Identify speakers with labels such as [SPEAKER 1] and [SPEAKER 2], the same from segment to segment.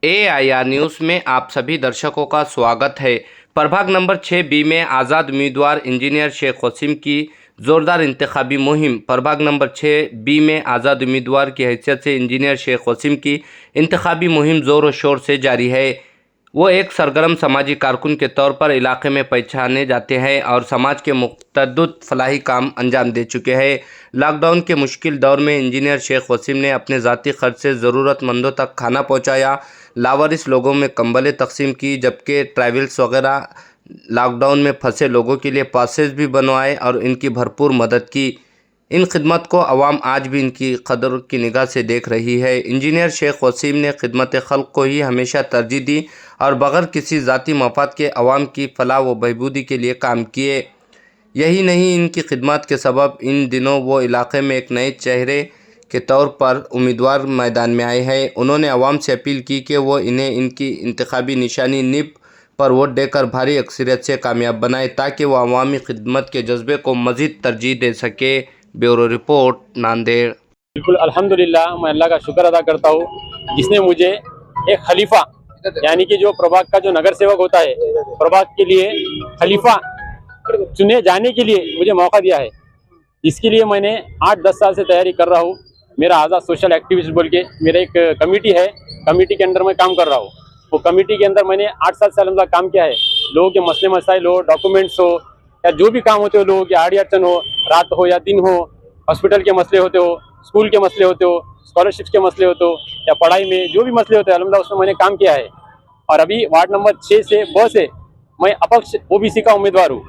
[SPEAKER 1] AIR news में आप सभी दर्शकों का स्वागत है। प्रभाग नंबर 6B में आज़ाद उम्मीदवार इंजीनियर शेख वसीम की ज़ोरदार इंतखाबी मुहिम। प्रभाग नंबर 6B में आज़ाद उम्मीदवार की हैसियत से इंजीनियर शेख वसीम की इंतखाबी मुहिम ज़ोर व शोर से जारी है। वो एक सरगर्म समाजी कारकुन के तौर पर इलाके में पहचाने जाते हैं और समाज के मुतअद्दिद फलाही काम अंजाम दे चुके हैं। लॉकडाउन के मुश्किल दौर में इंजीनियर शेख वसीम ने अपने ज़ाती खर्च से ज़रूरतमंदों तक खाना पहुंचाया, लावारिस लोगों में कंबलें तकसीम की, जबकि ट्रैवल्स वगैरह लॉकडाउन में फंसे लोगों के लिए पासेस भी बनवाए और इनकी भरपूर मदद की। इन खिदमत को अवाम आज भी इनकी कदर की निगाह से देख रही है। इंजीनियर शेख वसीम ने खिदमत खल्क को ही हमेशा तरजीह दी और बग़ैर किसी ज़ाती मफाद के अवाम की फलाह व बहबूदी के लिए काम किए। यही नहीं, इनकी खिदमत के सबब इन दिनों वो इलाके में एक नए चेहरे के तौर पर उम्मीदवार मैदान में आए हैं। उन्होंने अवाम से अपील की कि वो इन्हें इनकी इंतखाबी निशानी निब पर वोट देकर भारी अक्सरियत से कामयाब बनाए ताकि वो अवामी खिदमत के जज्बे को मज़ीद तरजीह दे सके। Bureau report, Nanded.
[SPEAKER 2] बिल्कुल अल्हम्दुलिल्लाह, मैं अल्लाह का शुक्र अदा करता हूँ जिसने मुझे एक खलीफा यानी कि जो प्रभाग का जो नगर सेवक होता है, प्रभाग के लिए खलीफा चुने जाने के लिए मुझे मौका दिया है। इसके लिए मैंने 8-10 साल से तैयारी कर रहा हूँ। मेरा आज़ाद सोशल एक्टिविस्ट बोल के मेरा एक कमेटी है, कमेटी के अंदर मैं काम कर रहा हूँ। वो कमेटी के अंदर मैंने 8-7 साल अंदर काम किया है। लोगों के मसले मसाइल हो, डॉक्यूमेंट्स हो या जो भी काम होते हो, लोगों की आड़ी अड़चन हो, रात हो या दिन हो, हॉस्पिटल के मसले होते हो, स्कूल के मसले होते हो, स्कॉलरशिप के मसले होते हो या पढ़ाई में जो भी मसले होते हैं, अल्हम्दुलिल्लाह उसमें मैंने काम किया है। और अभी वार्ड नंबर 6 से ब से मैं अपक्ष OBC का उम्मीदवार हूँ।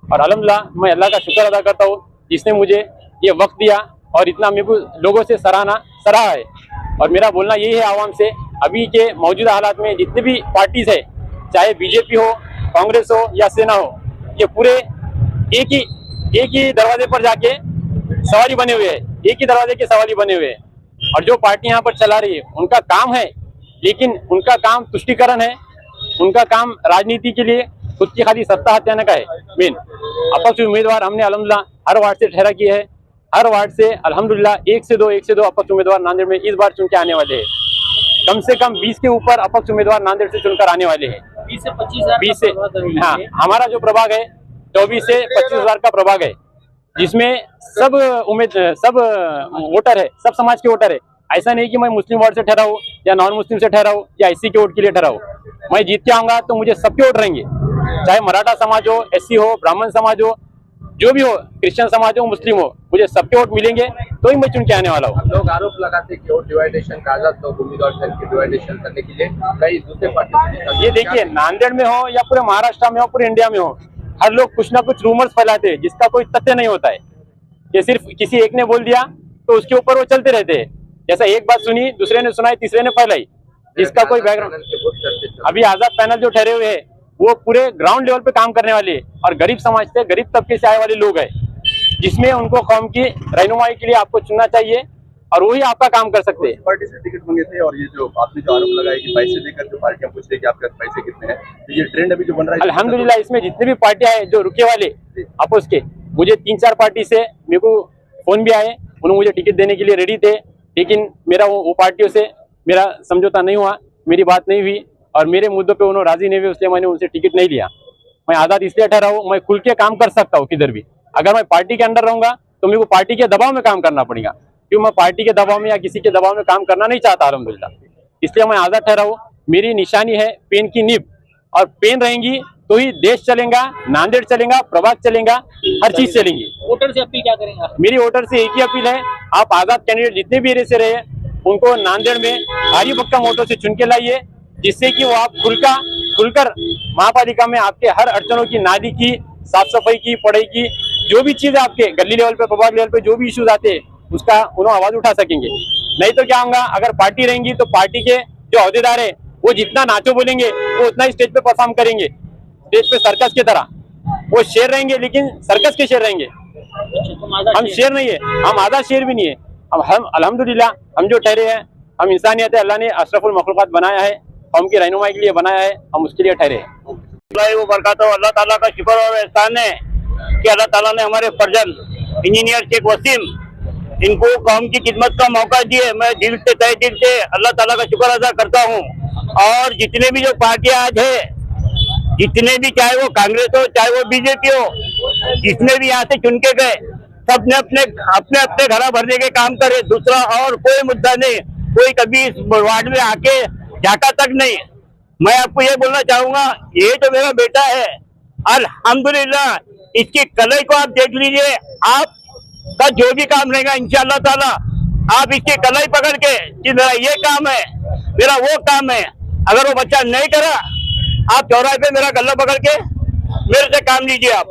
[SPEAKER 2] और अल्हम्दुलिल्लाह मैं अल्लाह का शुक्र अदा करता हूँ जिसने मुझे ये वक्त दिया और इतना मेरे को लोगों से सराहा है। और मेरा बोलना यही है आवाम से, अभी के मौजूदा हालात में जितने भी पार्टीज़ है, चाहे BJP हो, कांग्रेस हो या सेना हो, ये पूरे एक ही दरवाजे पर जाके सवारी बने हुए हैं, एक ही दरवाजे के सवारी बने हुए हैं। और जो पार्टी यहाँ पर चला रही है उनका काम है, लेकिन उनका काम तुष्टीकरण है, उनका काम राजनीति के लिए खुद की खाली सत्ता हत्याने का है। मेन अपक्ष उम्मीदवार हमने अल्हम्दुलिल्लाह हर वार्ड से ठहरा किया है। हर वार्ड से अल्हम्दुलिल्लाह 1 से 2 अपक्ष उम्मीदवार नांदेड़ में इस बार चुन के आने वाले हैं। कम से कम 20 के ऊपर अपक्ष उम्मीदवार नांदेड़ से चुनकर आने वाले हैं। 20 से हाँ, हमारा जो प्रभाग है 24 से 25 हजार का प्रभाग है, जिसमें सब वोटर है, सब समाज के वोटर है। ऐसा नहीं कि मैं मुस्लिम वार्ड से ठहरा हूँ या नॉन मुस्लिम से ठहरा हूँ या SC के वोट के लिए ठहरा हूँ। मैं जीत के आऊंगा तो मुझे सबके वोट रहेंगे, चाहे मराठा समाज हो, SC हो, ब्राह्मण समाज हो, जो भी हो, क्रिश्चियन समाज हो, मुस्लिम हो, मुझे सबके वोट मिलेंगे तो ही मैं चुन के आने वाला हूँ।
[SPEAKER 3] लोग आरोप लगाते हैं कि वोट डिवाइडेशन का, आजाद लोग उम्मीदवार के डिवाइडेशन करने के लिए कई दूसरे पार्टी।
[SPEAKER 2] ये देखिए, नांदेड़ में हो या पूरे महाराष्ट्र में हो, पूरे इंडिया में हो, हर लोग कुछ ना कुछ रूमर्स फैलाते हैं जिसका कोई तथ्य नहीं होता है। ये सिर्फ किसी एक ने बोल दिया तो उसके ऊपर वो चलते रहते हैं। जैसा एक बात सुनी, दूसरे ने सुनाई, तीसरे ने फैलाई, जिसका कोई बैकग्राउंड। अभी आजाद पैनल जो ठहरे हुए हैं वो पूरे ग्राउंड लेवल पे काम करने वाले और गरीब समाज से, गरीब तबके से आए वाले लोग हैं, जिसमें उनको कौम की रहनुमाई के लिए आपको चुनना चाहिए और वही आपका काम कर सकते हैं।
[SPEAKER 3] पार्टी से टिकट मांगे थे और ये जो आपने जो आरोप लगाया कि पैसे देकर जो पार्टियां पूछ रही कि आपके पैसे कितने हैं, तो ये ट्रेंड अभी जो बन रहा है।
[SPEAKER 2] अल्हम्दुलिल्लाह इसमें जितने भी पार्टियां हैं जो रुके वाले अपोज के, मुझे 3-4 पार्टी से मेरे को फोन भी आए, उन्होंने मुझे टिकट देने के लिए रेडी थे, लेकिन मेरा वो पार्टियों से मेरा समझौता नहीं हुआ, मेरी बात नहीं हुई और मेरे मुद्दों पे उन्होंने राजी नहीं हुए, इसलिए मैंने उनसे टिकट नहीं लिया। मैं आज़ाद इसलिए ठहरा हूँ, मैं खुल के काम कर सकता हूँ किधर भी। अगर मैं पार्टी के अंडर रहूंगा तो मेरे को पार्टी के दबाव में काम करना पड़ेगा, क्योंकि मैं पार्टी के दबाव में या किसी के दबाव में काम करना नहीं चाहता अल्हम्दुलिल्लाह। इसलिए मैं आज़ाद ठहरा हूँ। मेरी निशानी है पेन की नीब, और पेन रहेंगी तो ही देश चलेगा, नांदेड़ चलेगा, प्रभाग चलेगा, हर चीज चलेंगी।
[SPEAKER 4] वोटर से अपील क्या करेंगे?
[SPEAKER 2] मेरी वोटर से एक ही अपील है, आप आजाद कैंडिडेट जितने भी एरिया से रहे उनको नांदेड़ में भारी भक्कम वोटों से चुन के लाइए, जिससे कि वो आप खुलकर महापालिका में आपके हर अड़चनों की, नाली की, साफ सफाई की, पढ़ाई की, जो भी चीज आपके गली लेवल पे, प्रभाग लेवल पे जो भी इश्यूज आते हैं उसका उन्होंने आवाज उठा सकेंगे। नहीं तो क्या होगा, अगर पार्टी रहेंगी तो पार्टी के जो अहदेदार है वो जितना नाचो बोलेंगे वो उतना ही स्टेज पे परफॉर्म करेंगे, स्टेज पे सर्कस की तरह। वो शेर रहेंगे लेकिन सर्कस के शेर रहेंगे। हम शेर नहीं है, हम आधा शेर भी नहीं है। हम अल्हम्दुलिल्लाह हम जो ठहरे हैं, हम इंसानियत है, अल्लाह ने अशरफुल मखलूकात बनाया है, हम की रहनुमाई के लिए बनाया है, हम उसके लिए ठहरे हैं।
[SPEAKER 5] अल्लाह ताला का शुक्र और एहसान है कि अल्लाह ताला ने हमारे फर्जन इंजीनियर शेख वसीम इनको कौम की खिदमत का मौका दिए। मैं दिल से, तहे दिल से अल्लाह ताला का शुक्र अदा करता हूँ। और जितने भी जो पार्टियां आज है, जितने भी, चाहे वो कांग्रेस हो चाहे वो बीजेपी हो, जितने भी यहाँ से चुन के गए, सबने अपने अपने अपने घड़ा भरने के काम करे, दूसरा और कोई मुद्दा नहीं। कोई कभी इस वार्ड में आके झांका तक नहीं। मैं आपको ये बोलना चाहूंगा, ये जो मेरा बेटा है, अल्हम्दुलिल्लाह, इसकी कलई को आप देख लीजिए। आपका जो भी काम रहेगा इंशाअल्लाह ताला, आप इसकी कलई पकड़ के कि मेरा ये काम है, मेरा वो काम है, अगर वो बच्चा नहीं करा, आप चौराहे पे मेरा गला पकड़ के मेरे से काम लीजिए आप।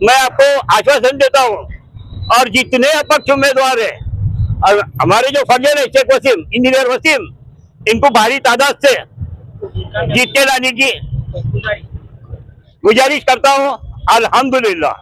[SPEAKER 5] मैं आपको आश्वासन देता हूँ। और जितने अपक्ष उम्मीदवार है और हमारे जो फर्जन है शेख वसीम, इंजीनियर वसीम, इनको भारी तादाद से जीतने लाने की गुजारिश करता हूँ। अल्हम्दुलिल्लाह।